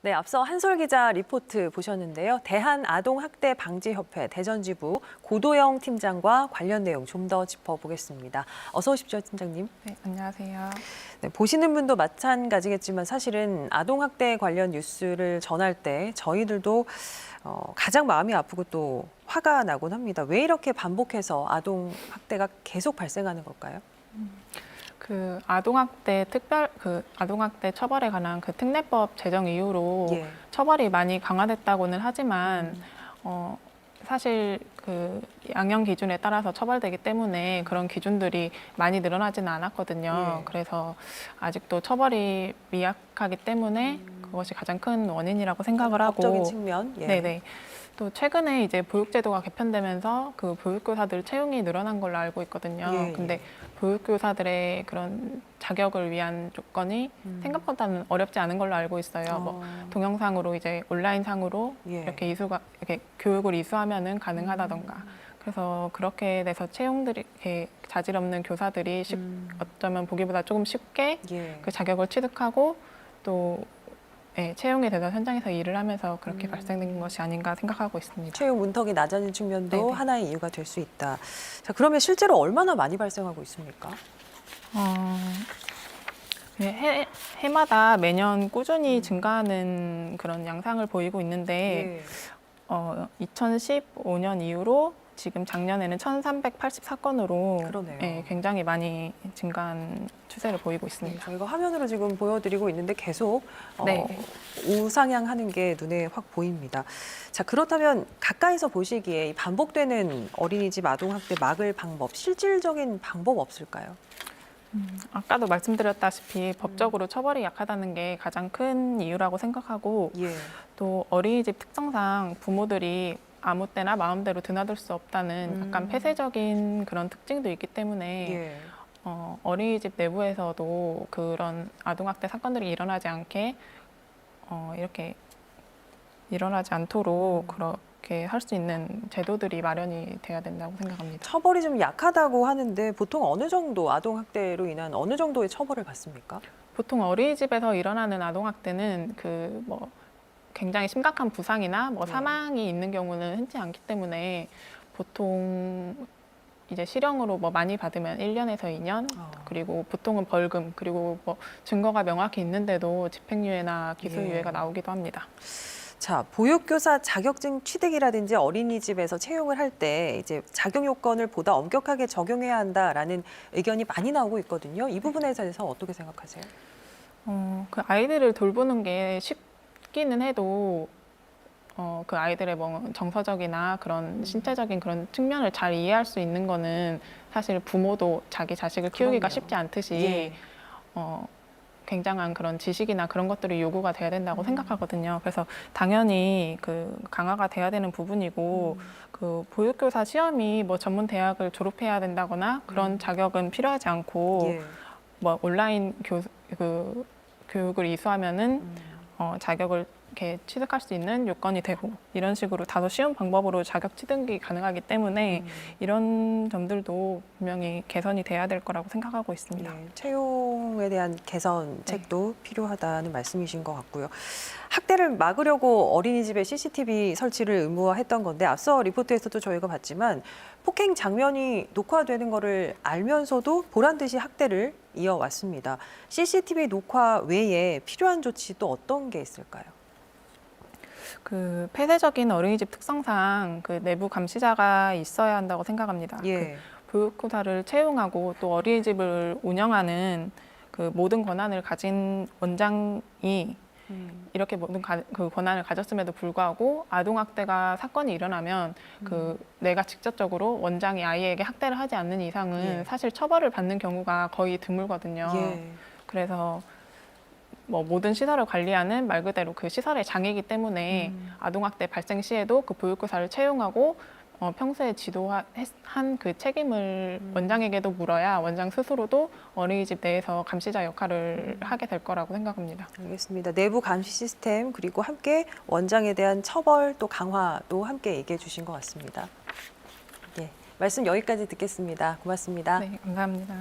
네, 앞서 한솔 기자 리포트 보셨는데요. 대한아동학대방지협회 대전지부 고도영 팀장과 관련 내용 좀 더 짚어보겠습니다. 어서 오십시오, 팀장님. 네, 안녕하세요. 네, 보시는 분도 마찬가지겠지만 사실은 아동학대 관련 뉴스를 전할 때 저희들도 가장 마음이 아프고 또 화가 나곤 합니다. 왜 이렇게 반복해서 아동학대가 계속 발생하는 걸까요? 아동학대 처벌에 관한 그 특례법 제정 이후로 예. 처벌이 많이 강화됐다고는 하지만 사실 그 양형 기준에 따라서 처벌되기 때문에 그런 기준들이 많이 늘어나지는 않았거든요. 예. 그래서 아직도 처벌이 미약하기 때문에 그것이 가장 큰 원인이라고 생각을 하고. 법적인 측면. 예. 네네. 또 최근에 이제 보육제도가 개편되면서 그 보육교사들 채용이 늘어난 걸로 알고 있거든요. 예, 근데 예. 보육교사들의 그런 자격을 위한 조건이 생각보다는 어렵지 않은 걸로 알고 있어요. 뭐 동영상으로 이제 온라인상으로 예. 이렇게 교육을 이수하면은 가능하다던가. 그래서 그렇게 돼서 채용들이 이렇게 자질 없는 교사들이 어쩌면 보기보다 조금 쉽게 예. 그 자격을 취득하고 또 네, 채용이 돼서 현장에서 일을 하면서 그렇게 발생된 것이 아닌가 생각하고 있습니다. 채용 문턱이 낮아진 측면도 네네. 하나의 이유가 될 수 있다. 자, 그러면 실제로 얼마나 많이 발생하고 있습니까? 해마다 매년 꾸준히 증가하는 그런 양상을 보이고 있는데 예. 2015년 이후로 지금 작년에는 1,384건으로 그러네요. 굉장히 많이 증가한 추세를 보이고 있습니다. 저희가 화면으로 지금 보여드리고 있는데 계속 네. 우상향하는 게 눈에 확 보입니다. 자, 그렇다면 가까이서 보시기에 이 반복되는 어린이집 아동학대 막을 방법, 실질적인 방법 없을까요? 아까도 말씀드렸다시피 법적으로 처벌이 약하다는 게 가장 큰 이유라고 생각하고 예. 또 어린이집 특성상 부모들이 아무 때나 마음대로 드나들 수 없다는 약간 폐쇄적인 그런 특징도 있기 때문에 예. 어린이집 내부에서도 그런 아동학대 사건들이 일어나지 않게 이렇게 일어나지 않도록 그렇게 할 수 있는 제도들이 마련이 돼야 된다고 생각합니다. 처벌이 좀 약하다고 하는데 보통 어느 정도 아동학대로 인한 어느 정도의 처벌을 받습니까? 보통 어린이집에서 일어나는 아동학대는 그 뭐 굉장히 심각한 부상이나 뭐 사망이 있는 경우는 흔치 않기 때문에 보통 이제 실형으로 뭐 많이 받으면 1년에서 2년 그리고 보통은 벌금 그리고 뭐 증거가 명확히 있는데도 집행유예나 기소유예가 나오기도 합니다. 자, 보육교사 자격증 취득이라든지 어린이집에서 채용을 할 때 이제 자격 요건을 보다 엄격하게 적용해야 한다라는 의견이 많이 나오고 있거든요. 이 부분에 대해서 어떻게 생각하세요? 그 아이들을 돌보는 게 쉽기는 해도 그 아이들의 뭐 정서적이나 그런 신체적인 그런 측면을 잘 이해할 수 있는 거는 사실 부모도 자기 자식을 키우기가 그럼요. 쉽지 않듯이 예. 굉장한 그런 지식이나 그런 것들이 요구가 돼야 된다고 생각하거든요. 그래서 당연히 그 강화가 돼야 되는 부분이고 그 보육교사 시험이 뭐 전문 대학을 졸업해야 된다거나 그런 자격은 필요하지 않고 예. 뭐 온라인 교육을 이수하면은 자격을 이렇게 취득할 수 있는 요건이 되고 이런 식으로 다소 쉬운 방법으로 자격 취득이 가능하기 때문에 이런 점들도 분명히 개선이 돼야 될 거라고 생각하고 있습니다. 네, 채용에 대한 개선책도 필요하다는 말씀이신 것 같고요. 학대를 막으려고 어린이집에 CCTV 설치를 의무화했던 건데 앞서 리포트에서도 저희가 봤지만 폭행 장면이 녹화되는 거를 알면서도 보란 듯이 학대를 이어왔습니다. CCTV 녹화 외에 필요한 조치 또 어떤 게 있을까요? 그 폐쇄적인 어린이집 특성상 그 내부 감시자가 있어야 한다고 생각합니다. 예. 그 보육교사를 채용하고 또 어린이집을 운영하는 그 모든 권한을 가진 원장이 이렇게 모든 그 권한을 가졌음에도 불구하고 아동학대가 사건이 일어나면 그 내가 직접적으로 원장이 아이에게 학대를 하지 않는 이상은 사실 처벌을 받는 경우가 거의 드물거든요. 예. 그래서 뭐 모든 시설을 관리하는 말 그대로 그 시설의 장이기 때문에 아동학대 발생 시에도 그 보육교사를 채용하고 평소에 지도한 그 책임을 원장에게도 물어야 원장 스스로도 어린이집 내에서 감시자 역할을 하게 될 거라고 생각합니다. 알겠습니다. 내부 감시 시스템 그리고 함께 원장에 대한 처벌 또 강화도 함께 얘기해 주신 것 같습니다. 예, 말씀 여기까지 듣겠습니다. 고맙습니다. 네, 감사합니다.